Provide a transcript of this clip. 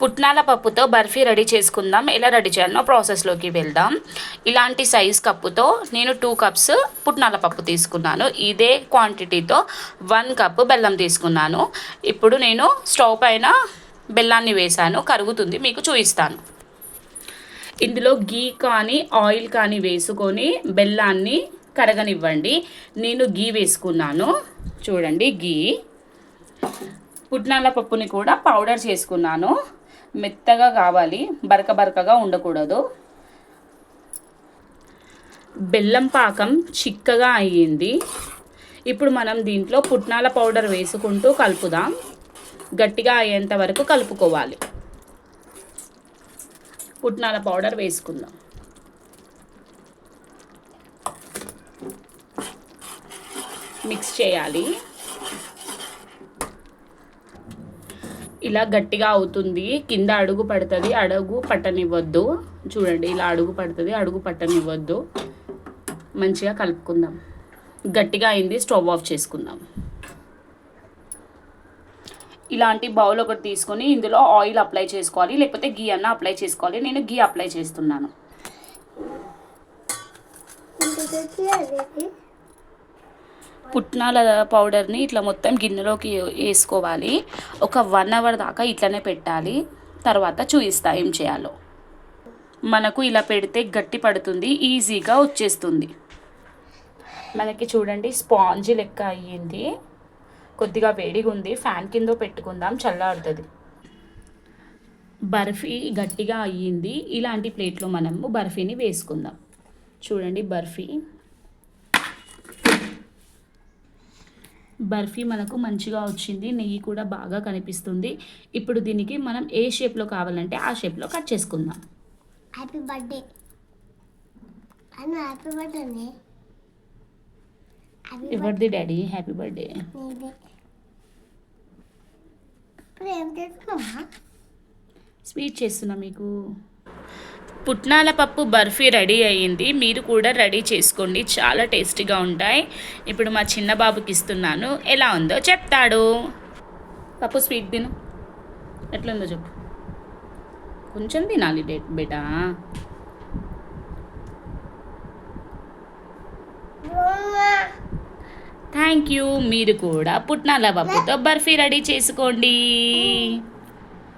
పుట్నాల పప్పుతో బర్ఫీ రెడీ చేసుకుందాం. ఎలా రెడీ చేయాలో ప్రాసెస్లోకి వెళ్దాం. ఇలాంటి సైజ్ కప్పుతో నేను 2 కప్స్ పుట్నాల పప్పు తీసుకున్నాను. ఇదే క్వాంటిటీతో 1 కప్పు బెల్లం తీసుకున్నాను. ఇప్పుడు నేను స్టవ్ పైన బెల్లాన్ని వేసాను, కరుగుతుంది, మీకు చూపిస్తాను. ఇందులో గీ కానీ ఆయిల్ కానీ వేసుకొని బెల్లాన్ని కరగనివ్వండి. నేను గీ వేసుకున్నాను, చూడండి గీ. పుట్నాల పప్పుని కూడా పౌడర్ చేసుకున్నాను. మెత్తగా కావాలి, బరక బరకగా ఉండకూడదు. బెల్లం పాకం చిక్కగా అయ్యింది. ఇప్పుడు మనం దీంట్లో పుట్నాల పౌడర్ వేసుకుంటూ కలుపుదాం. గట్టిగా అయ్యేంత వరకు కలుపుకోవాలి. పుట్నాల పౌడర్ వేసుకుందాం. మిక్స్ చేయాలి. ఇలా గట్టిగా అవుతుంది, కింద అడుగు పడుతుంది, అడుగు పట్టనివ్వద్దు. చూడండి, ఇలా అడుగు పడుతుంది, అడుగు పట్టనివ్వద్దు. మంచిగా కలుపుకుందాం. గట్టిగా అయింది, స్టవ్ ఆఫ్ చేసుకుందాం. ఇలాంటి బౌల్ ఒకటి తీసుకొని ఇందులో ఆయిల్ అప్లై చేసుకోవాలి, లేకపోతే గీ అన్న అప్లై చేసుకోవాలి. నేను గీ అప్లై చేస్తున్నాను. పుట్నాల పౌడర్ని ఇట్లా మొత్తం గిన్నెలోకి వేసుకోవాలి. ఒక 1 అవర్ దాకా ఇట్లనే పెట్టాలి. తర్వాత చూపిస్తా ఏం చేయాలో. మనకు ఇలా పెడితే గట్టి పడుతుంది, ఈజీగా వచ్చేస్తుంది. మనకి చూడండి స్పాంజ్ లెక్క అయ్యింది. కొద్దిగా వేడిగా ఉంది, ఫ్యాన్ కింద పెట్టుకుందాం, చల్లారుతుంది. బర్ఫీ గట్టిగా అయ్యింది. ఇలాంటి ప్లేట్లో మనము బర్ఫీని వేసుకుందాం. చూడండి, బర్ఫీ మనకు మంచిగా వచ్చింది. నెయ్యి కూడా బాగా కనిపిస్తుంది. ఇప్పుడు దీనికి మనం ఏ షేప్లో కావాలంటే ఆ షేప్లో కట్ చేసుకుందాం. హ్యాపీ బర్త్డే అన్న, హ్యాపీ బర్త్డే. ఎవరిది డాడీ? Happy birthday. స్వీట్ చేస్తున్నా మీకు. పుట్నాల పప్పు బర్ఫీ రెడీ అయ్యింది. మీరు కూడా రెడీ చేసుకోండి, చాలా టేస్టీగా ఉంటాయి. ఇప్పుడు మా చిన్న బాబుకి ఇస్తున్నాను, ఎలా ఉందో చెప్తాడు. పప్పు స్వీట్ తిను, ఎట్లుందో చెప్పు. కొంచెం తినాలి బేటా. Thank you. మీరు కూడా పుట్నాల పప్పుతో బర్ఫీ రెడీ చేసుకోండి.